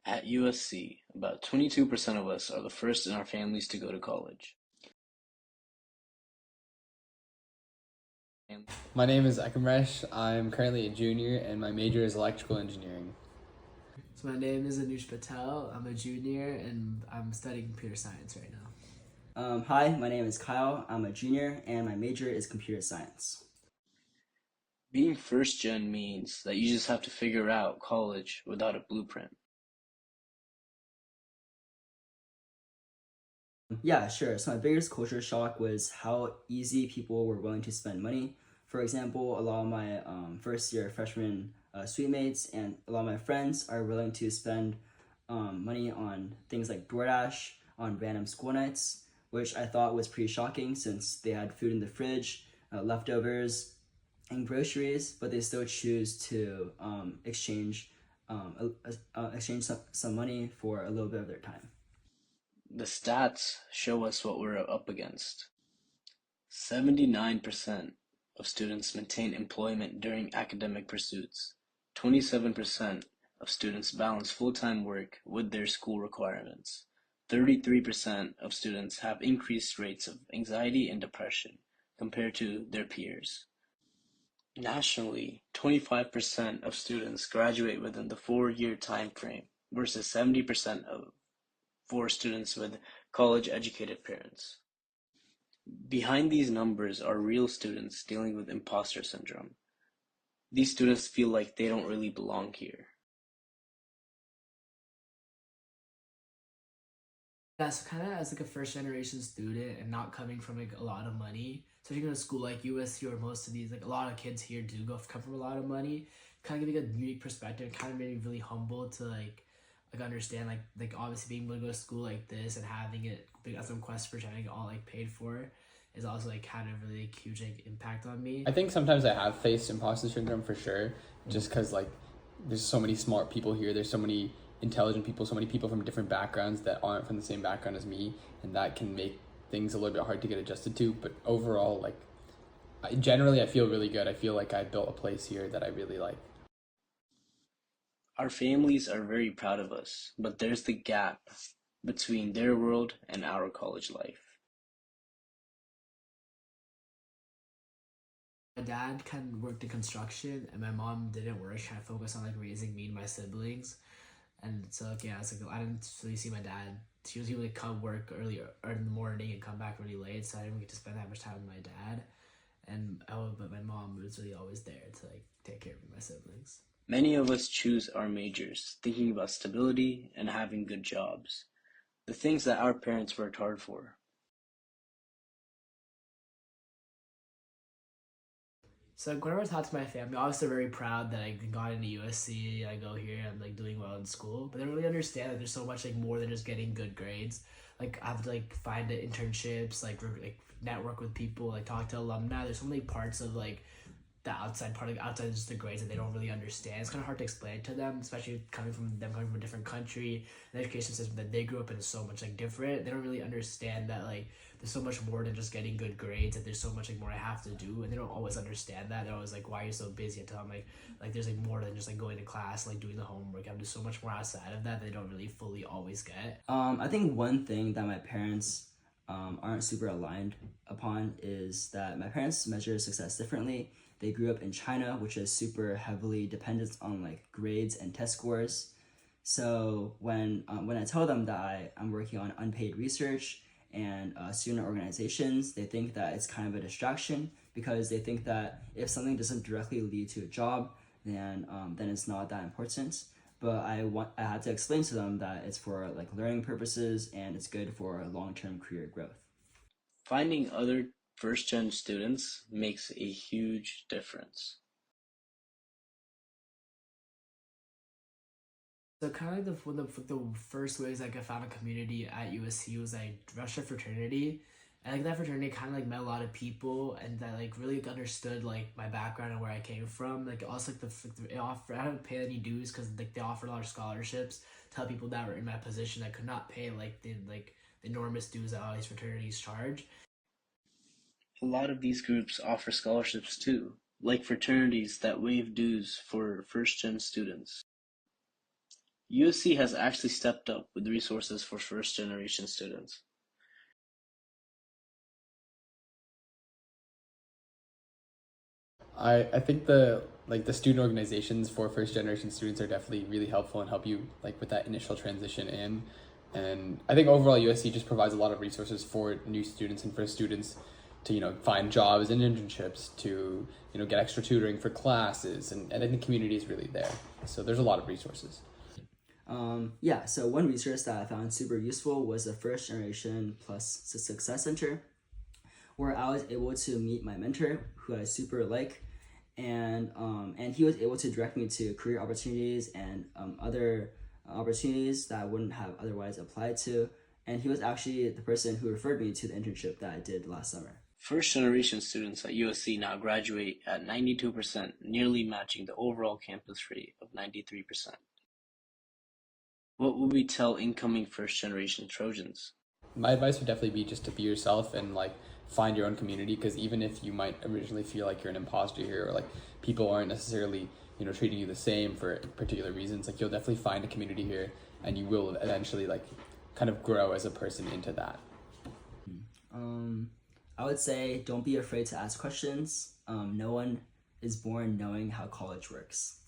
At USC, about 22% of us are the first in our families to go to college. And My name is Ekimresh. I'm currently a junior and my major is electrical engineering. So my name is Anush Patel. I'm a junior and I'm studying computer science right now. Hi, my name is Kyle. I'm a junior and my major is computer science. being first gen means that you just have to figure out college without a blueprint. Yeah, sure. So my biggest culture shock was how easy people were willing to spend money. For example, a lot of my first year freshman suite mates and a lot of my friends are willing to spend money on things like DoorDash, on random school nights, which I thought was pretty shocking since they had food in the fridge, leftovers, and groceries, but they still choose to exchange some money for a little bit of their time. The stats show us what we're up against. 79% of students maintain employment during academic pursuits. 27% of students balance full-time work with their school requirements. 33% of students have increased rates of anxiety and depression compared to their peers. Nationally, 25% of students graduate within the 4-year time frame versus 70% for students with college-educated parents. Behind these numbers are real students dealing with imposter syndrome. These students feel like they don't really belong here. Yeah, so kind of as like a first generation student and not coming from like a lot of money, so you go to school like USC or most of these, like a lot of kids here do come from a lot of money, kind of giving a unique perspective, kind of made me really humble to like understand like obviously being able to go to school like this and having it like as a quest for having it all like paid for is also like kind of really like, huge like impact on me. I think sometimes I have faced imposter syndrome for sure, just because like there's so many smart people here. There's so many intelligent people, so many people from different backgrounds that aren't from the same background as me, and that can make things a little bit hard to get adjusted to. But overall, like generally, I feel really good. I feel like I built a place here that I really like. Our families are very proud of us, but there's the gap between their world and our college life. My dad kind of worked in construction and my mom didn't work, kind of focused on like raising me and my siblings. And so like yeah, it's like I didn't really see my dad. He would like come work early or in the morning and come back really late, so I didn't get to spend that much time with my dad. And but my mom was really always there to like take care of my siblings. Many of us choose our majors thinking about stability and having good jobs, the things that our parents worked hard for. So like, whenever I talk to my family, obviously they're very proud that I got into USC. I go here, I'm like doing well in school, but they don't really understand that there's so much like more than just getting good grades. Like I have to like find internships, like network with people, like talk to alumni. There's so many parts of like the outside part of outside just the grades that they don't really understand. It's kind of hard to explain to them, especially coming from a different country. The education system that they grew up in is so much like different. They don't really understand that like there's so much more than just getting good grades. That there's so much like more I have to do, and they don't always understand that. They're always like, "Why are you so busy?" I tell them like there's like more than just like going to class, like doing the homework. I have to do so much more outside of that they don't really fully always get. I think one thing that my parents aren't super aligned upon is that my parents measure success differently. They grew up in China, which is super heavily dependent on like grades and test scores. So when I tell them that I'm working on unpaid research and student organizations, they think that it's kind of a distraction because they think that if something doesn't directly lead to a job, then it's not that important. But I had to explain to them that it's for like learning purposes and it's good for long-term career growth. Finding other first gen students makes a huge difference. So kind of one of the first ways like I found a community at USC was like Russia fraternity, and like that fraternity kind of like met a lot of people and that like really like, understood like my background and where I came from. Like also like it offer I haven't paid any dues because like they offered a lot of scholarships to help people that were in my position that could not pay the enormous dues that all these fraternities charge. A lot of these groups offer scholarships too, like fraternities that waive dues for first gen students. USC has actually stepped up with resources for first-generation students. I think the student organizations for first generation students are definitely really helpful and help you like with that initial transition in. And I think overall USC just provides a lot of resources for new students and for students to, find jobs and internships, to, get extra tutoring for classes, and I think the community is really there. So there's a lot of resources. Yeah, so one resource that I found super useful was the First Generation Plus Success Center, where I was able to meet my mentor, who I super like, and he was able to direct me to career opportunities and other opportunities that I wouldn't have otherwise applied to. And he was actually the person who referred me to the internship that I did last summer. First-generation students at USC now graduate at 92%, nearly matching the overall campus rate of 93%. What would we tell incoming first-generation Trojans? My advice would definitely be just to be yourself and like find your own community, because even if you might originally feel like you're an imposter here, or like people aren't necessarily treating you the same for particular reasons, like you'll definitely find a community here and you will eventually like kind of grow as a person into that. I would say don't be afraid to ask questions. No one is born knowing how college works.